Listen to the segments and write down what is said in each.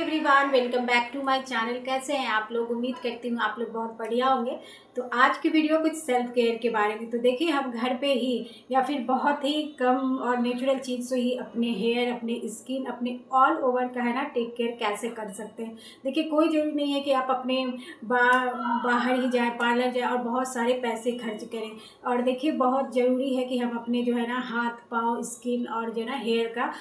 Everyone, welcome back to my channel. कैसे हैं आप लोग? उम्मीद करती हूँ आप लोग बहुत बढ़िया होंगे। तो आज की वीडियो कुछ सेल्फ केयर के बारे में। तो देखिए, हम घर पे ही या फिर बहुत ही कम और नेचुरल चीज़ से ही अपने हेयर, अपने स्किन, अपने ऑल ओवर का है ना टेक केयर कैसे कर सकते हैं। देखिए, कोई ज़रूरी नहीं है कि आप अपने बाहर ही जाएँ, पार्लर जाएँ और बहुत सारे पैसे खर्च करें। और देखिए, बहुत ज़रूरी है कि हम अपने जो है ना हाथ, पाँव, स्किन और जो है ना हेयर का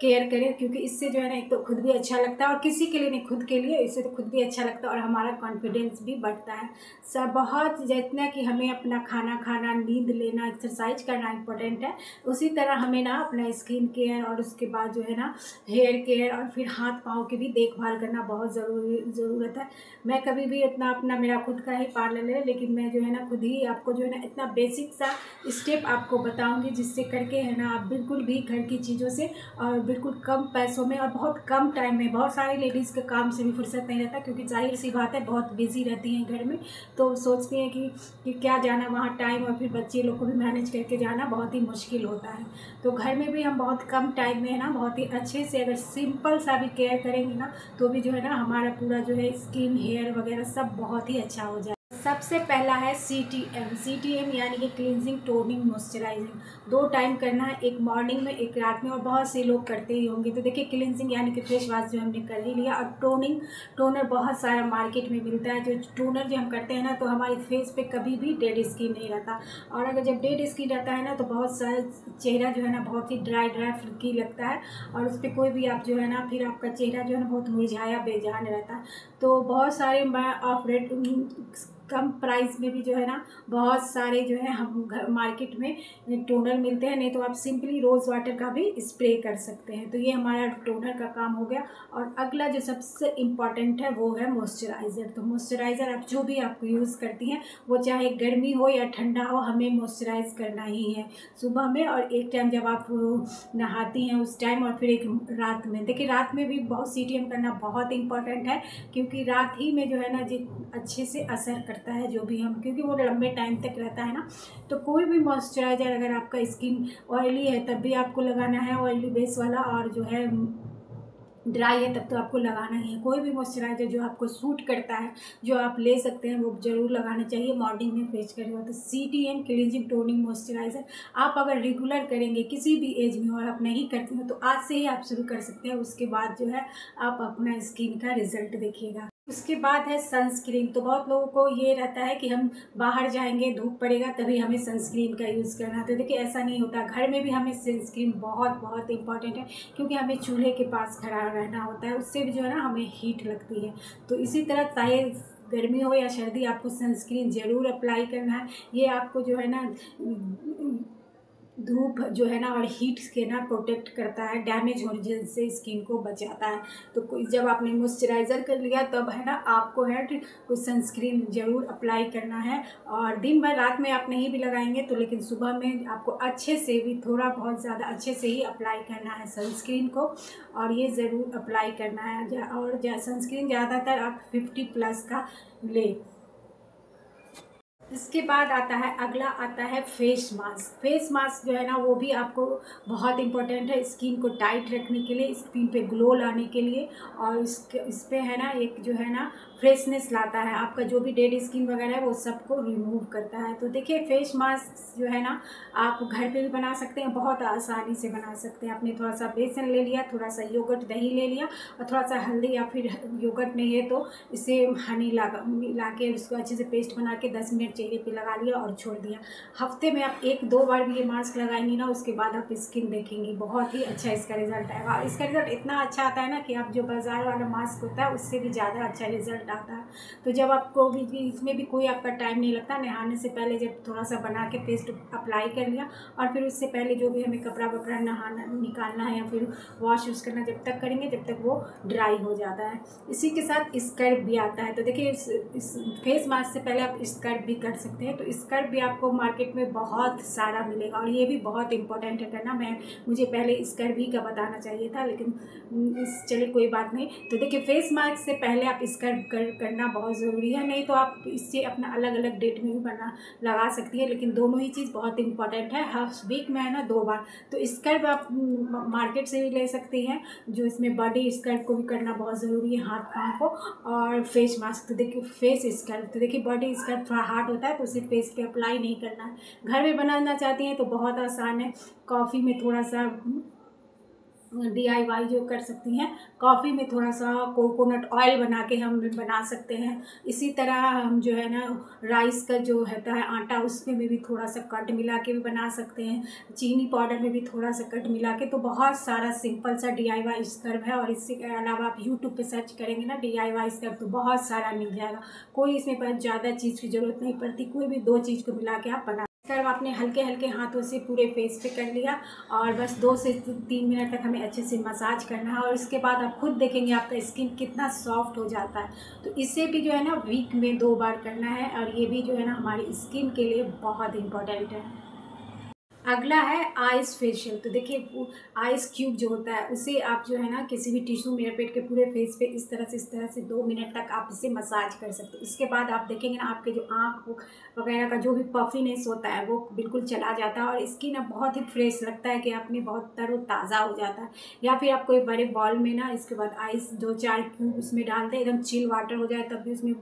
केयर करें, क्योंकि इससे जो है ना एक तो खुद भी अच्छा लगता है और किसी के लिए नहीं, खुद के लिए, इससे तो खुद भी अच्छा लगता है और हमारा कॉन्फिडेंस भी बढ़ता है। सब बहुत जितना कि हमें अपना खाना खाना, नींद लेना, एक्सरसाइज करना इम्पोर्टेंट है, उसी तरह हमें ना अपना स्किन केयर और उसके बाद जो है ना हेयर केयर और फिर हाथ पाँव की भी देखभाल करना बहुत ज़रूरत है। मैं कभी भी इतना अपना, मेरा खुद का ही पार्लर है, लेकिन मैं जो है ना खुद ही आपको जो है ना इतना बेसिक सा स्टेप आपको बताऊँगी, जिससे करके है ना आप बिल्कुल भी घर की चीज़ों से और बिल्कुल कम पैसों में और बहुत कम टाइम में, बहुत सारी लेडीज़ के काम से भी फुर्सत नहीं रहता, क्योंकि जाहिर सी बात है बहुत बिजी रहती हैं घर में, तो सोचती हैं कि क्या जाना वहाँ टाइम, और फिर बच्चे लोग को भी मैनेज करके जाना बहुत ही मुश्किल होता है। तो घर में भी हम बहुत कम टाइम में है ना बहुत ही अच्छे से अगर सिंपल सा भी केयर करेंगे ना, तो भी जो है ना हमारा पूरा जो है स्किन, हेयर वगैरह सब बहुत ही अच्छा हो जाए। सबसे पहला है CTM यानी कि क्लींजिंग, टोनिंग, मॉइस्चराइजिंग। 2 टाइम करना है, एक मॉर्निंग में, एक रात में, और बहुत से लोग करते ही होंगे। तो देखिए, क्लींजिंग यानी कि फेस वॉश जो हमने कर ही लिया, और टोनर बहुत सारा मार्केट में मिलता है। जो टोनर जो हम करते हैं ना, तो हमारे फेस पे कभी भी डेड स्किन नहीं रहता, और अगर जब डेड स्किन रहता है ना, तो बहुत सारा चेहरा जो है ना बहुत ही ड्राई फ्रिकी लगता है, और उस पर कोई भी आप जो है ना, फिर आपका चेहरा जो है ना बहुत मुरझाया बेजान रहता है। तो बहुत सारे ऑफ रेट कम प्राइस में भी जो है ना बहुत सारे जो है हम मार्केट में टोनर मिलते हैं। नहीं तो आप सिंपली रोज़ वाटर का भी स्प्रे कर सकते हैं। तो ये हमारा टोनर का काम हो गया। और अगला जो सबसे इम्पॉर्टेंट है वो है मॉइस्चराइज़र। तो मॉइस्चराइज़र आप जो भी आप यूज़ करती हैं, वो चाहे गर्मी हो या ठंडा हो, हमें मॉइस्चराइज़ करना ही है सुबह में, और एक टाइम जब आप नहाती हैं उस टाइम, और फिर एक रात में। देखिए, रात में भी बहुत CTM करना बहुत इंपॉर्टेंट है, क्योंकि रात ही में जो है ना अच्छे से असर करता है जो भी हम, क्योंकि वो लंबे टाइम तक रहता है ना। तो कोई भी मॉइस्चराइज़र, अगर आपका स्किन ऑयली है तब भी आपको लगाना है ऑयली बेस वाला, और जो है ड्राई है तब तो आपको लगाना ही है। कोई भी मॉइस्चराइज़र जो आपको सूट करता है, जो आप ले सकते हैं, वो ज़रूर लगाना चाहिए मॉर्निंग में फेस करने हो। तो CTM क्लींजिंग, टोनिंग, मॉइस्चराइज़र आप अगर रेगुलर करेंगे, किसी भी एज में, और आप नहीं करते हो, तो आज से ही आप शुरू कर सकते हैं। उसके बाद जो है आप अपना स्किन का रिजल्ट देखिएगा। उसके बाद है सनस्क्रीन। तो बहुत लोगों को ये रहता है कि हम बाहर जाएंगे, धूप पड़ेगा, तभी हमें सनस्क्रीन का यूज़ करना है। तो देखिए, ऐसा नहीं होता। घर में भी हमें सनस्क्रीन बहुत बहुत इंपॉर्टेंट है, क्योंकि हमें चूल्हे के पास खड़ा रहना होता है, उससे भी जो है ना हमें हीट लगती है। तो इसी तरह चाहे गर्मी हो या सर्दी, आपको सनस्क्रीन ज़रूर अप्लाई करना है। ये आपको जो है ना धूप जो है ना और हीट के ना प्रोटेक्ट करता है, डैमेज होने से स्किन को बचाता है। तो जब आपने मॉइस्चराइज़र कर लिया, तब है ना आपको है कुछ सनस्क्रीन ज़रूर अप्लाई करना है। और दिन भर, रात में आप नहीं भी लगाएंगे तो, लेकिन सुबह में आपको अच्छे से भी, थोड़ा बहुत ज़्यादा अच्छे से ही अप्लाई करना है सनस्क्रीन को, और ये ज़रूर अप्लाई करना है। और सनस्क्रीन ज़्यादातर आप 50+ का ले। इसके बाद अगला आता है फेस मास्क। फेस मास्क जो है ना वो भी आपको बहुत इंपॉर्टेंट है स्किन को टाइट रखने के लिए, स्किन पे ग्लो लाने के लिए, और इस पे है ना एक जो है ना फ्रेशनेस लाता है। आपका जो भी डेड स्किन वगैरह है वो सबको रिमूव करता है। तो देखिए, फेस मास्क जो है ना आप घर पे भी बना सकते हैं, बहुत आसानी से बना सकते हैं। आपने थोड़ा सा बेसन ले लिया, थोड़ा सा योगर्ट, दही ले लिया, और थोड़ा सा हल्दी, या फिर योगर्ट नहीं है तो इसे हनी मिला के उसको अच्छे से पेस्ट बना के 10 मिनट चेहरे पे लगा लिया और छोड़ दिया। हफ्ते में आप 1-2 बार भी ये मास्क लगाएंगी ना, उसके बाद आप स्किन देखेंगी बहुत ही अच्छा इसका रिजल्ट आएगा। और इसका रिजल्ट इतना अच्छा आता है ना कि आप जो बाज़ार वाला मास्क होता है उससे भी ज़्यादा अच्छा रिजल्ट आता है। तो जब आपको भी इसमें भी कोई आपका टाइम नहीं लगता, नहाने से पहले जब थोड़ा सा बना के पेस्ट अप्लाई कर लिया, और फिर उससे पहले जो भी हमें कपड़ा वपड़ा नहाना निकालना है या फिर वॉश यूज़ करना, जब तक करेंगे जब तक वो ड्राई हो जाता है। इसी के साथ स्क्रब भी आता है। तो देखिए, इस फेस मास्क से पहले आप स्क्रब भी कर सकते हैं। तो स्कर्फ भी आपको मार्केट में बहुत सारा मिलेगा और ये भी बहुत इंपॉर्टेंट है करना। मुझे पहले स्कर्फ ही का बताना चाहिए था, लेकिन चलिए कोई बात नहीं। तो देखिए फेस मास्क से पहले आप स्कर्फ करना बहुत ज़रूरी है, नहीं तो आप इससे अपना अलग अलग डेट में भी लगा सकती है, लेकिन दोनों ही चीज़ बहुत इंपॉर्टेंट है। हर वीक में है ना 2 बार। तो स्कर्फ आप मार्केट से भी ले सकती हैं, जो इसमें बॉडी स्कर्फ को भी करना बहुत ज़रूरी है, हाथ पाँव को। और फेस मास्क तो देखिए फेस स्कर्फ तो देखिए बॉडी स्कर्फ थोड़ा हार्ड होता है, तो उसे फेस पे अप्लाई नहीं करना है। घर में बनाना चाहती हैं तो बहुत आसान है। कॉफ़ी में थोड़ा सा DIY जो कर सकती हैं, कॉफ़ी में थोड़ा सा कोकोनट ऑयल बना के हम बना सकते हैं। इसी तरह हम जो है ना राइस का जो होता है आटा, उसमें भी थोड़ा सा कट मिला के भी बना सकते हैं। चीनी पाउडर में भी थोड़ा सा कट मिला के, तो बहुत सारा सिंपल सा DIY स्कर्फ है। और इसके अलावा आप यूट्यूब पे सर्च करेंगे ना DIY स्कर्फ, तो बहुत सारा मिल जाएगा। कोई इसमें पर ज़्यादा चीज़ की ज़रूरत नहीं पड़ती, कोई भी 2 चीज़ को मिला के आप बना। स्कर्फ आपने हल्के हल्के हाथों से पूरे फेस पे कर लिया और बस 2 से 3 मिनट तक हमें अच्छे से मसाज करना है। और इसके बाद आप खुद देखेंगे आपका स्किन कितना सॉफ्ट हो जाता है। तो इसे भी जो है ना वीक में 2 बार करना है, और ये भी जो है ना हमारी स्किन के लिए बहुत इम्पोर्टेंट है। अगला है आइस फेशियल। तो देखिए आइस क्यूब जो होता है उसे आप जो है ना किसी भी टिश्यू में लपेट के पूरे फेस पे इस तरह से 2 मिनट तक आप इसे मसाज कर सकते हो। उसके बाद आप देखेंगे ना आपके जो आँख वगैरह का जो भी पफीनेस होता है वो बिल्कुल चला जाता है, और स्किन ना बहुत ही फ्रेश लगता है कि आपने बहुत तरोताज़ा हो जाता है। या फिर आप कोई बड़े बॉल में ना इसके बाद आइस 2-4 क्यूब उसमें डालते हैं, एकदम चिल वाटर हो जाए, तब भी उसमें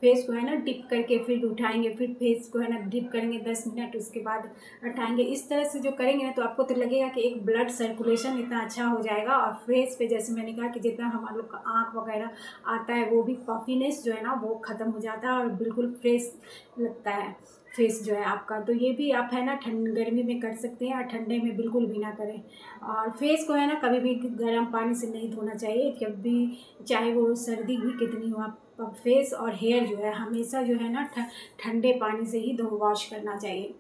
फेस को है ना डिप करके फिर उठाएंगे, फिर फेस को है ना डिप करेंगे 10 मिनट, उसके बाद उठाएंगे। इस तरह से जो करेंगे ना तो आपको तो लगेगा कि एक ब्लड सर्कुलेशन इतना अच्छा हो जाएगा। और फेस पे जैसे मैंने कहा कि जितना हमारे लोग का आँख वगैरह आता है वो भी पफीनेस जो है ना वो ख़त्म हो जाता है और बिल्कुल फ्रेश लगता है फेस जो है आपका। तो ये भी आप है ना गर्मी में कर सकते हैं और ठंडे में बिल्कुल भी ना करें। और फेस को है ना कभी भी गर्म पानी से नहीं धोना चाहिए, जब भी चाहे वो सर्दी भी कितनी हो। आप फेस और हेयर जो है हमेशा जो है ना ठंडे पानी से ही वॉश करना चाहिए।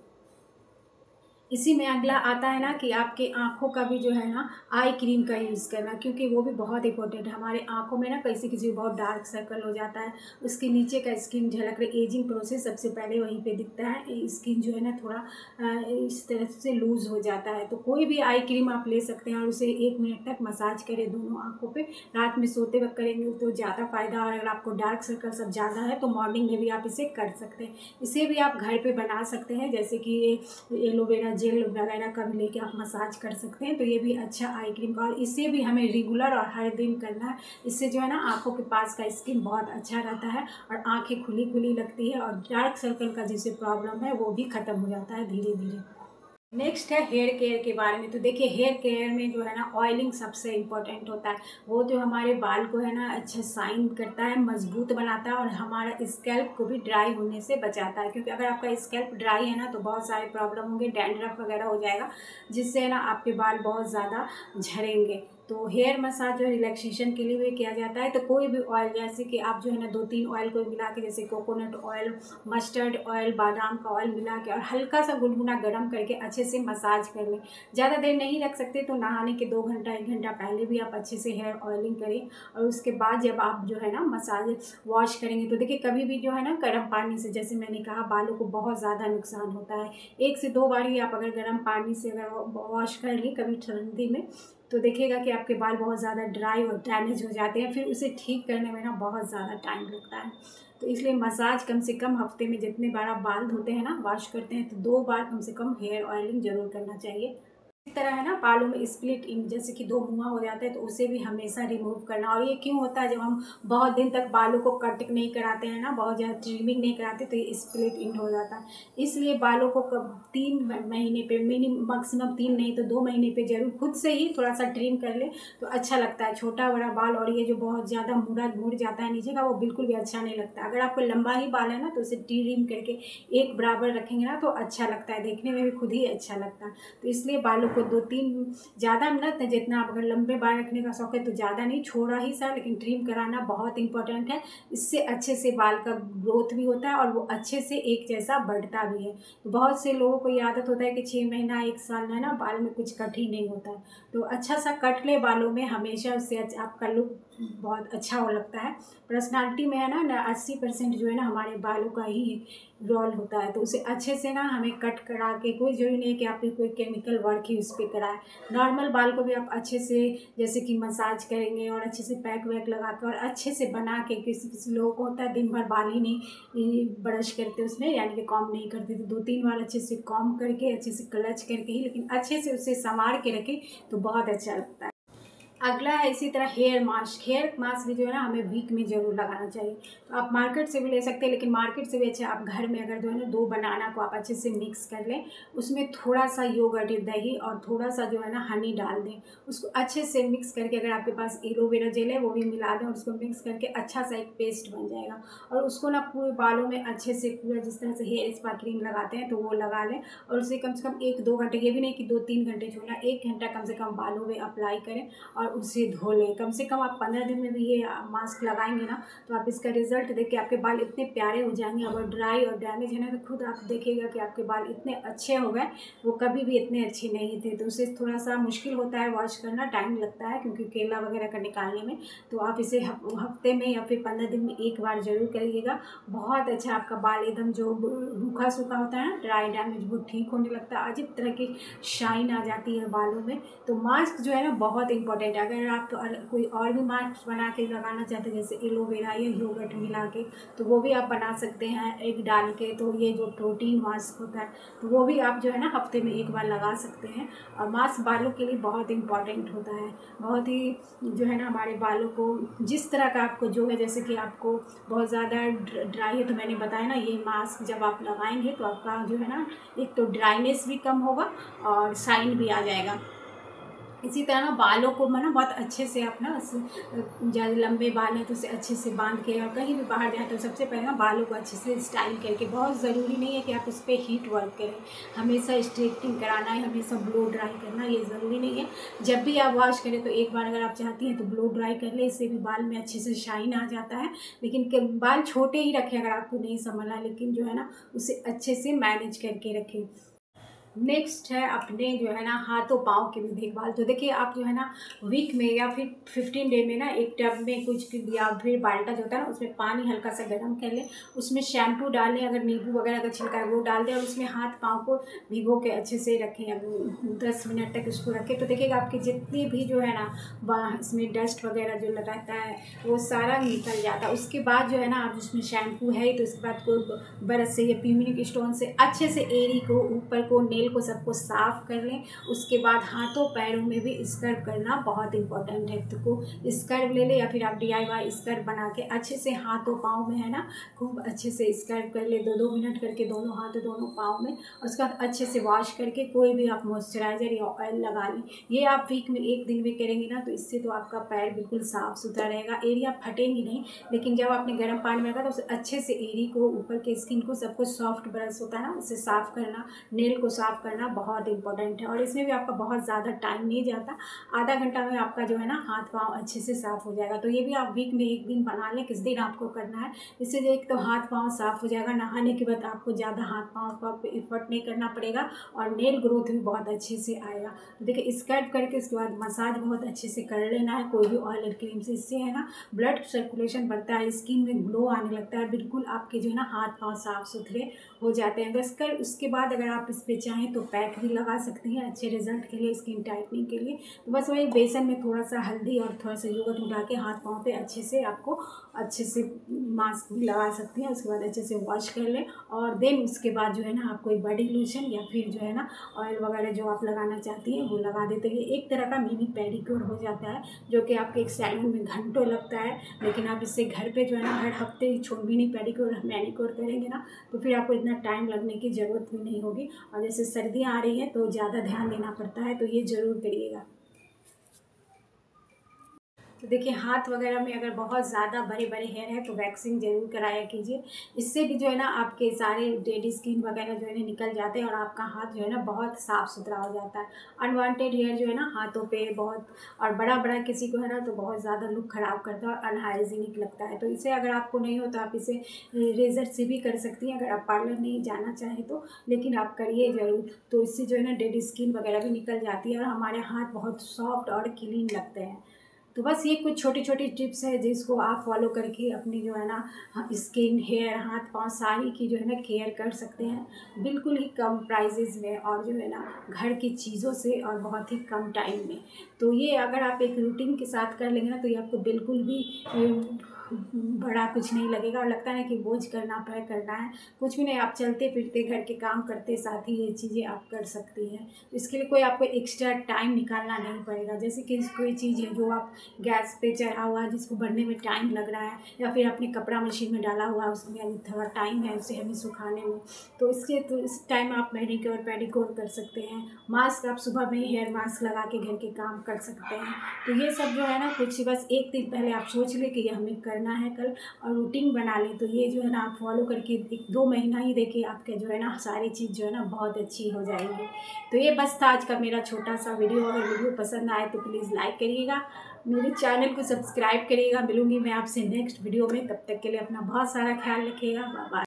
इसी में अगला आता है ना कि आपके आँखों का भी जो है ना आई क्रीम का यूज़ करना, क्योंकि वो भी बहुत इंपॉर्टेंट है। हमारे आँखों में ना किसी किसी को बहुत डार्क सर्कल हो जाता है, उसके नीचे का स्किन झलक रही, एजिंग प्रोसेस सबसे पहले वहीं पे दिखता है। स्किन जो है ना थोड़ा इस तरह से लूज़ हो जाता है। तो कोई भी आई क्रीम आप ले सकते हैं और उसे 1 मिनट तक मसाज करें दोनों आँखों पर। रात में सोते वक्त करेंगे तो ज़्यादा फ़ायदा। और अगर आपको डार्क सर्कल सब ज़्यादा है तो मॉर्निंग में भी आप इसे कर सकते हैं। इसे भी आप घर पर बना सकते हैं, जैसे कि एलोवेरा जेल वगैरह का भी लेके आप मसाज कर सकते हैं। तो ये भी अच्छा आई क्रीम का, और इसे भी हमें रेगुलर और हर दिन करना है। इससे जो है ना आँखों के पास का स्किन बहुत अच्छा रहता है और आँखें खुली खुली लगती है, और डार्क सर्कल का जिसे प्रॉब्लम है वो भी ख़त्म हो जाता है धीरे धीरे। नेक्स्ट है हेयर केयर के बारे में। तो देखिए हेयर केयर में जो है ना ऑयलिंग सबसे इम्पोर्टेंट होता है। वो जो हमारे बाल को है ना अच्छा शाइन करता है, मजबूत बनाता है, और हमारा स्कैल्प को भी ड्राई होने से बचाता है। क्योंकि अगर आपका स्कैल्प ड्राई है ना तो बहुत सारे प्रॉब्लम होंगे, डैंड्रफ वगैरह हो जाएगा, जिससे ना आपके बाल बहुत ज़्यादा झड़ेंगे। तो हेयर मसाज जो रिलैक्सेशन के लिए भी किया जाता है। तो कोई भी ऑयल, जैसे कि आप जो है ना 2-3 ऑयल को मिला के, जैसे कोकोनट ऑयल, मस्टर्ड ऑयल, बादाम का ऑयल मिला के और हल्का सा गुनगुना गर्म करके अच्छे से मसाज कर लें। ज़्यादा देर नहीं रख सकते तो नहाने के 2 घंटा 1 घंटा पहले भी आप अच्छे से हेयर ऑयलिंग करें। और उसके बाद जब आप जो है ना मसाज वॉश करेंगे तो देखिए कभी भी जो है ना गर्म पानी से, जैसे मैंने कहा, बालों को बहुत ज़्यादा नुकसान होता है। 1 से 2 बार ही आप अगर गर्म पानी से अगर वॉश कर लें कभी ठंडी में, तो देखिएगा कि आपके बाल बहुत ज़्यादा ड्राई और डैमेज हो जाते हैं। फिर उसे ठीक करने में ना बहुत ज़्यादा टाइम लगता है। तो इसलिए मसाज कम से कम हफ्ते में जितने बार आप बाल धोते हैं ना, वॉश करते हैं, तो 2 बार कम से कम हेयर ऑयलिंग ज़रूर करना चाहिए। इस तरह है ना बालों में स्प्लिट इंक, जैसे कि 2 मुआ हो जाता है, तो उसे भी हमेशा रिमूव करना। और ये क्यों होता है, जब हम बहुत दिन तक बालों को कट नहीं कराते हैं ना, बहुत ज़्यादा ट्रिमिंग नहीं कराते, तो ये स्प्लिट इंक हो जाता है। इसलिए बालों को 3 महीने पे मैक्सिमम 3 नहीं तो 2 महीने पे जरूर खुद से ही थोड़ा सा ट्रिम कर ले तो अच्छा लगता है। छोटा बड़ा बाल और ये जो बहुत ज़्यादा मुड़ जाता है नीचे का, वो बिल्कुल भी अच्छा नहीं लगता। अगर आपको लंबा ही बाल है ना तो उसे ट्रिम करके एक बराबर रखेंगे ना तो अच्छा लगता है, देखने में भी खुद ही अच्छा लगता है। तो इसलिए बालों को 2-3 ज़्यादा ना, जितना आप अगर लंबे बाल रखने का शौक है तो ज़्यादा नहीं, छोड़ा ही सा, लेकिन ट्रिम कराना बहुत इंपॉर्टेंट है। इससे अच्छे से बाल का ग्रोथ भी होता है और वो अच्छे से एक जैसा बढ़ता भी है। तो बहुत से लोगों को ये आदत होता है कि 6 महीना 1 साल है ना बाल में कुछ कट ही नहीं होता है। तो अच्छा सा कट ले बालों में हमेशा, उससे आपका लुक बहुत अच्छा हो लगता है। पर्सनालिटी में है ना 80% जो है ना हमारे बालों का ही रोल होता है, तो उसे अच्छे से ना हमें कट करा के, कोई ज़रूरी नहीं है कि आपने कोई केमिकल वर्क ही उस पर कराए, नॉर्मल बाल को भी आप अच्छे से जैसे कि मसाज करेंगे और अच्छे से पैक वैक लगा के और अच्छे से बना के, किसी किसी लोगों को होता है दिन भर बाल ही नहीं ब्रश करते उसमें, यानी कि कॉम्ब नहीं करते, तो 2-3 बार अच्छे से कॉम्ब करके अच्छे से क्लच करके ही, लेकिन अच्छे से उसे संवार के रखें तो बहुत अच्छा लगता है। अगला है इसी तरह हेयर मास्क भी जो है ना हमें वीक में ज़रूर लगाना चाहिए। तो आप मार्केट से भी ले सकते हैं, लेकिन मार्केट से भी अच्छा आप घर में अगर जो है ना 2 बनाना को आप अच्छे से मिक्स कर लें, उसमें थोड़ा सा योगर्ट, दही और थोड़ा सा जो है ना हनी डाल दें, उसको अच्छे से मिक्स करके, अगर आपके पास एलोवेरा जेल है वो भी मिला दें और उसको मिक्स करके अच्छा सा एक पेस्ट बन जाएगा। और उसको ना पूरे बालों में अच्छे से पूरा जिस तरह से हेयर स्पा क्रीम लगाते हैं तो वो लगा लें, और उसे कम से कम 1-2 घंटे, ये भी नहीं कि 2-3 घंटे छोड़ना, 1 घंटा कम से कम बालों में अप्लाई करें और उसे धो लें। कम से कम आप 15 दिन में भी ये मास्क लगाएंगे ना तो आप इसका रिजल्ट देख के आपके बाल इतने प्यारे हो जाएंगे। अगर ड्राई और डैमेज है ना तो खुद आप देखिएगा कि आपके बाल इतने अच्छे हो गए, वो कभी भी इतने अच्छे नहीं थे। तो उसे थोड़ा सा मुश्किल होता है वॉश करना, टाइम लगता है क्योंकि केला वगैरह का निकालने में, तो आप इसे हफ्ते में या फिर 15 दिन में एक बार ज़रूर करिएगा। बहुत अच्छा आपका बाल एकदम जो रूखा सूखा होता है ना, ड्राई डैमेज, वो ठीक होने लगता है, अजीब तरह की शाइन आ जाती है बालों में। तो मास्क जो है ना बहुत इंपॉर्टेंट है। अगर आप कोई और भी मास्क बना के लगाना चाहते हैं जैसे एलोवेरा या योगर्ट मिला के, तो वो भी आप बना सकते हैं एग डाल के। तो ये जो प्रोटीन मास्क होता है तो वो भी आप जो है ना हफ्ते में एक बार लगा सकते हैं। और मास्क बालों के लिए बहुत इंपॉर्टेंट होता है, बहुत ही जो है ना हमारे बालों को जिस तरह का आपको जो है, जैसे कि आपको बहुत ज़्यादा ड्राई है तो मैंने बताया ना, ये मास्क जब आप लगाएंगे तो आपका जो है ना एक तो ड्राइनेस भी कम होगा और शाइन भी आ जाएगा। इसी तरह ना बालों को ना बहुत अच्छे से आप ना, ज़्यादा लंबे बाल हैं तो उसे अच्छे से बांध के, और कहीं भी बाहर जाए तो सबसे पहले ना बालों को अच्छे से स्टाइल करके, बहुत ज़रूरी नहीं है कि आप उस पर हीट वर्क करें, हमेशा स्ट्रेटनिंग कराना है, हमेशा ब्लो ड्राई करना, ये ज़रूरी नहीं है। जब भी आप वॉश करें तो एक बार अगर आप चाहती हैं तो ब्लो ड्राई कर लें, इससे भी बाल में अच्छे से शाइन आ जाता है। लेकिन बाल छोटे ही रखें अगर आपको नहीं संभलना, लेकिन जो है ना उसे अच्छे से मैनेज करके रखें। नेक्स्ट है अपने जो है ना हाथों पाँव की भी देखभाल। तो देखिए आप जो है ना वीक में या फिर 15 डे में ना एक टब में कुछ या फिर बाल्टा जो होता है ना उसमें पानी हल्का सा गर्म कर लें, उसमें शैम्पू डाल लें, अगर नींबू वगैरह का छिलका है वो डाल दें और उसमें हाथ पाँव को भिगो के अच्छे से रखें, अब 10 मिनट तक उसको रखें। तो देखिएगा आपकी जितनी भी जो है ना इसमें डस्ट वगैरह जो रहता है वो सारा निकल जाता है। उसके बाद जो है ना आप जिसमें शैम्पू है तो उसके बाद कोई ब्रश से या प्यूमिक स्टोन से अच्छे से एड़ी को, ऊपर को, नेल को, सबको साफ कर लें। उसके बाद हाथों पैरों में भी स्क्रब करना बहुत इंपॉर्टेंट है। तो को स्क्रब ले लें या फिर आप DIY स्क्रब बना के अच्छे से हाथों पाँव में है ना खूब अच्छे से स्क्रब कर ले, 2-2 मिनट करके दोनों हाथ दोनों पाँव में। और उसके बाद अच्छे से वॉश करके कोई भी आप मॉइस्चराइज़र या ऑयल लगा लें। ये आप वीक में 1 दिन भी करेंगे ना तो इससे तो आपका पैर बिल्कुल साफ़ सुथरा रहेगा, एरिया फटेंगी नहीं। लेकिन जब आपने गर्म पानी में रखा तो उसे अच्छे से एड़ी को, ऊपर के स्किन को, सबको सॉफ्ट ब्रश होता है ना उसे साफ़ करना, नेल को साफ़ करना बहुत इंपॉर्टेंट है। और इसमें भी आपका बहुत ज़्यादा टाइम नहीं जाता, आधा घंटा में आपका जो है ना हाथ पाँव अच्छे से साफ़ हो जाएगा। तो ये भी आप वीक में 1 दिन बना लें, किस दिन आपको करना है। इससे एक तो हाथ पाँव साफ़ हो जाएगा, नहाने के बाद आपको ज़्यादा हाथ पाँव पर इफर्ट नहीं करना पड़ेगा और नेल ग्रोथ भी बहुत अच्छे से आएगा। तो देखिए स्क्रब करके उसके बाद मसाज बहुत अच्छे से कर लेना है कोई भी ऑयल और क्रीम से। इससे है ना ब्लड सर्कुलेशन बढ़ता है, स्किन में ग्लो आने लगता है, बिल्कुल आपके जो है ना हाथ पाँव साफ़ सुथरे हो जाते हैं। बस कर उसके बाद अगर आप इस पर चाहें तो पैक भी लगा सकती हैं अच्छे रिजल्ट के लिए, स्किन टाइटनिंग के लिए। तो बस वही बेसन में थोड़ा सा हल्दी और थोड़ा सा योगर्ट मिला के हाथ पाँव पे अच्छे से आपको अच्छे से मास्क भी लगा सकती हैं। उसके बाद अच्छे से वॉश कर लें और देन उसके बाद जो है ना आप कोई बॉडी लोशन या फिर जो है ना ऑयल वगैरह जो आप लगाना चाहती हैं वो लगा देते हैं। ये एक तरह का मिनी पेडिक्योर हो जाता है जो कि आपके एक सैलून में घंटों लगता है, लेकिन आप इससे घर पे जो है ना हर हफ्ते मिनी पेडिक्योर मैनिक्योर करेंगे ना तो फिर आपको इतना टाइम लगने की ज़रूरत भी नहीं होगी। और जैसे सर्दियाँ आ रही हैं तो ज़्यादा ध्यान देना पड़ता है, तो ये ज़रूर करिएगा। तो देखिए हाथ वगैरह में अगर बहुत ज़्यादा बड़े बड़े हेयर है तो वैक्सिंग ज़रूर कराया कीजिए। इससे भी जो है ना आपके सारे डेड स्किन वगैरह जो है ना निकल जाते हैं और आपका हाथ जो है ना बहुत साफ़ सुथरा हो जाता है। अनवांटेड हेयर जो है ना हाथों पे बहुत और बड़ा बड़ा किसी को है ना तो बहुत ज़्यादा लुक ख़राब करता है और अनहाइजीनिक लगता है। तो इसे अगर आपको नहीं हो तो आप इसे रेज़र से भी कर सकती हैं अगर आप पार्लर नहीं जाना चाहें तो, लेकिन आप करिए ज़रूर। तो इससे जो है ना डेड स्किन वगैरह भी निकल जाती है और हमारे हाथ बहुत सॉफ्ट और क्लीन लगते हैं। तो बस ये कुछ छोटी छोटी टिप्स है जिसको आप फॉलो करके अपनी जो है ना स्किन, हेयर, हाथ पाँव सारी की जो है ना केयर कर सकते हैं बिल्कुल ही कम प्राइजेज़ में और जो है ना घर की चीज़ों से और बहुत ही कम टाइम में। तो ये अगर आप एक रूटीन के साथ कर लेंगे ना तो ये आपको बिल्कुल भी बड़ा कुछ नहीं लगेगा और लगता है कि बोझ करना है कुछ भी नहीं। आप चलते फिरते घर के काम करते साथ ही ये चीज़ें आप कर सकती हैं। तो इसके लिए कोई आपको एक्स्ट्रा टाइम निकालना नहीं पड़ेगा। जैसे कि कोई चीज़ है जो आप गैस पे चढ़ा हुआ है जिसको बनने में टाइम लग रहा है, या फिर आपने कपड़ा मशीन में डाला हुआ है उसमें अभी थोड़ा टाइम है उसे हमें सुखाने में, तो इस टाइम आप मैनीक्योर पेडिक्योर कर सकते हैं। मास्क आप सुबह में हेयर मास्क लगा के घर के काम कर सकते हैं। तो ये सब जो है ना कुछ बस एक दिन पहले आप सोच लें कि ये हमें करना है कल और रूटीन बना लें। तो ये जो है ना आप फॉलो करके 1-2 महीना ही देखिए आपके जो है ना सारी चीज़ जो है ना बहुत अच्छी हो जाएंगी। तो ये बस था आज का मेरा छोटा सा वीडियो। अगर वीडियो पसंद आए तो प्लीज़ लाइक करिएगा, मेरे चैनल को सब्सक्राइब करिएगा। मिलूंगी मैं आपसे नेक्स्ट वीडियो में, तब तक के लिए अपना बहुत सारा ख्याल रखिएगा। Bye bye.